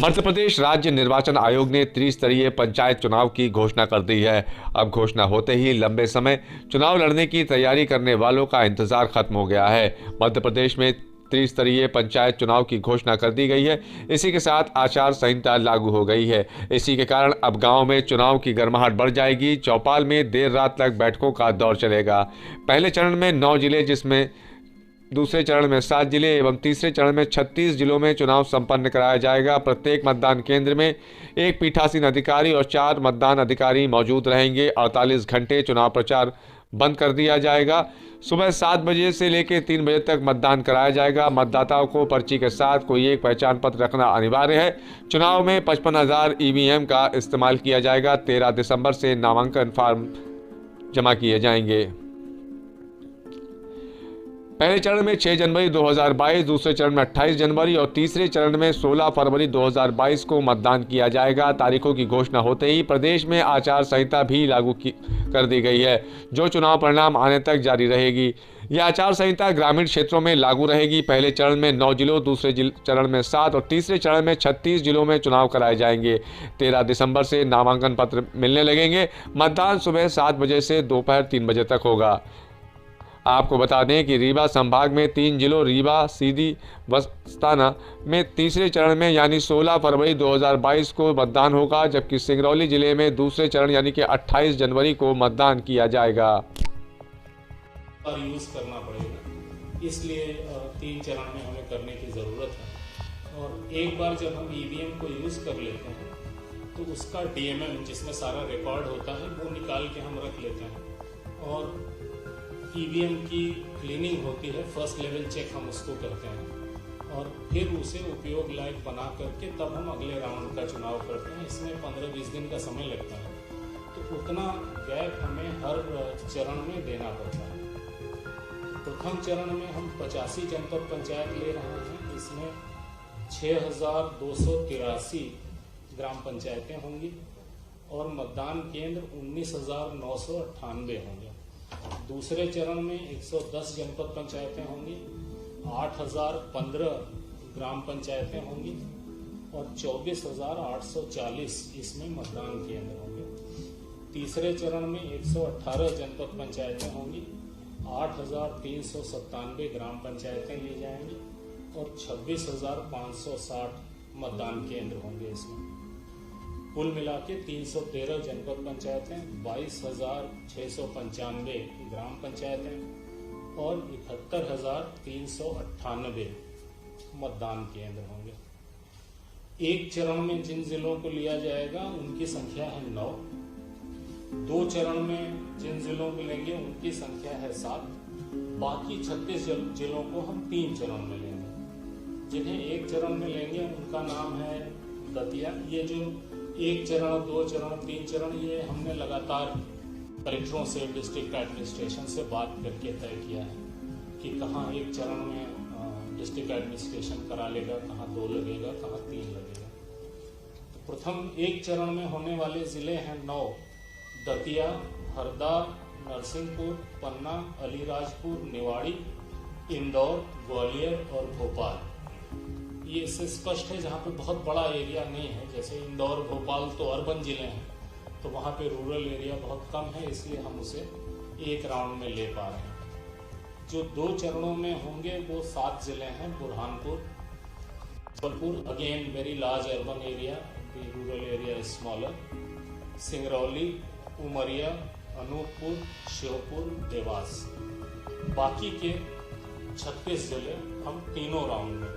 मध्य प्रदेश राज्य निर्वाचन आयोग ने त्रिस्तरीय पंचायत चुनाव की घोषणा कर दी है। अब घोषणा होते ही लंबे समय चुनाव लड़ने की तैयारी करने वालों का इंतजार खत्म हो गया है। मध्य प्रदेश में त्रिस्तरीय पंचायत चुनाव की घोषणा कर दी गई है। इसी के साथ आचार संहिता लागू हो गई है। इसी के कारण अब गांव में चुनाव की गर्माहट बढ़ जाएगी। चौपाल में देर रात तक बैठकों का दौर चलेगा। पहले चरण में 9 जिले, जिसमें दूसरे चरण में 7 जिले एवं तीसरे चरण में 36 जिलों में चुनाव संपन्न कराया जाएगा। प्रत्येक मतदान केंद्र में एक पीठासीन अधिकारी और 4 मतदान अधिकारी मौजूद रहेंगे। 48 घंटे चुनाव प्रचार बंद कर दिया जाएगा। सुबह 7 बजे से लेकर 3 बजे तक मतदान कराया जाएगा। मतदाताओं को पर्ची के साथ कोई एक पहचान पत्र रखना अनिवार्य है। चुनाव में 55,000 ईवीएम का इस्तेमाल किया जाएगा। 13 दिसंबर से नामांकन फॉर्म जमा किए जाएंगे। पहले चरण में 6 जनवरी 2022, दूसरे चरण में 28 जनवरी और तीसरे चरण में 16 फरवरी 2022 को मतदान किया जाएगा। तारीखों की घोषणा होते ही प्रदेश में आचार संहिता भी लागू कर दी गई है, जो चुनाव परिणाम आने तक जारी रहेगी। यह आचार संहिता ग्रामीण क्षेत्रों में लागू रहेगी। पहले चरण में 9 जिलों, दूसरे चरण में 7 और तीसरे चरण में 36 जिलों में चुनाव कराए जाएंगे। 13 दिसंबर से नामांकन पत्र मिलने लगेंगे। मतदान सुबह 7 बजे से दोपहर 3 बजे तक होगा। आपको बता दें कि रीवा संभाग में 3 जिलों रीवा, सीधी, बस्ताना में तीसरे चरण में यानी 16 फरवरी 2022 को मतदान होगा, जबकि सिंगरौली जिले में दूसरे चरण यानी कि 28 जनवरी को मतदान किया जाएगा। और यूज करना पड़ेगा, इसलिए 3 चरण में हमें करने की ज़रूरत है। और एक बार जब हम ईवीएम को यूज़ कर लेते हैं तो उसका डीएमएम, जिसमें सारा रिकॉर्ड होता है, वो निकाल के हम रख लेते हैं। और ईवीएम की क्लीनिंग होती है, फर्स्ट लेवल चेक हम उसको करते हैं और फिर उसे उपयोग लायक बना करके तब हम अगले राउंड का चुनाव करते हैं। इसमें 15-20 दिन का समय लगता है, तो उतना गैप हमें हर चरण में देना पड़ता है। प्रथम चरण में हम 85 जनपद पंचायत ले रहे हैं। इसमें 6,283 ग्राम पंचायतें होंगी और मतदान केंद्र 19,998 होंगे। दूसरे चरण में 110 जनपद पंचायतें होंगी, 8,015 ग्राम पंचायतें होंगी और 24,840 इसमें मतदान केंद्र होंगे। तीसरे चरण में 118 जनपद पंचायतें होंगी, 8,397 ग्राम पंचायतें ली जाएंगी और 26,560 मतदान केंद्र होंगे। इसमें कुल मिला के 313 जनपद पंचायतें, 22,695 ग्राम पंचायतें और 71,398 मतदान केंद्र होंगे। एक चरण में जिन जिलों को लिया जाएगा उनकी संख्या है 9। 2 चरण में जिन जिलों को लेंगे उनकी संख्या है 7। बाकी 36 जिलों को हम 3 चरण में लेंगे। जिन्हें एक चरण में लेंगे उनका नाम है दतिया। ये जो 1 चरण, 2 चरण, 3 चरण, ये हमने लगातार कलेक्टरों से, डिस्ट्रिक्ट एडमिनिस्ट्रेशन से बात करके तय किया है कि कहाँ एक चरण में डिस्ट्रिक्ट एडमिनिस्ट्रेशन करा लेगा, कहाँ 2 लगेगा, कहाँ 3 लगेगा। तो प्रथम एक चरण में होने वाले जिले हैं 9: दतिया, हरदा, नरसिंहपुर, पन्ना, अलीराजपुर, निवाड़ी, इंदौर, ग्वालियर और भोपाल। ये इससे स्पष्ट है, जहाँ पे बहुत बड़ा एरिया नहीं है, जैसे इंदौर, भोपाल तो अर्बन जिले हैं, तो वहाँ पे रूरल एरिया बहुत कम है, इसलिए हम उसे एक राउंड में ले पा रहे हैं। जो 2 चरणों में होंगे वो 7 जिले हैं: Burhanpur, Jabalpur, again very large urban area, the rural area is smaller, Singrauli, Umaria, Anuppur, Sheopur, Dewas. बाकी के 36 जिले हम तीनों राउंड में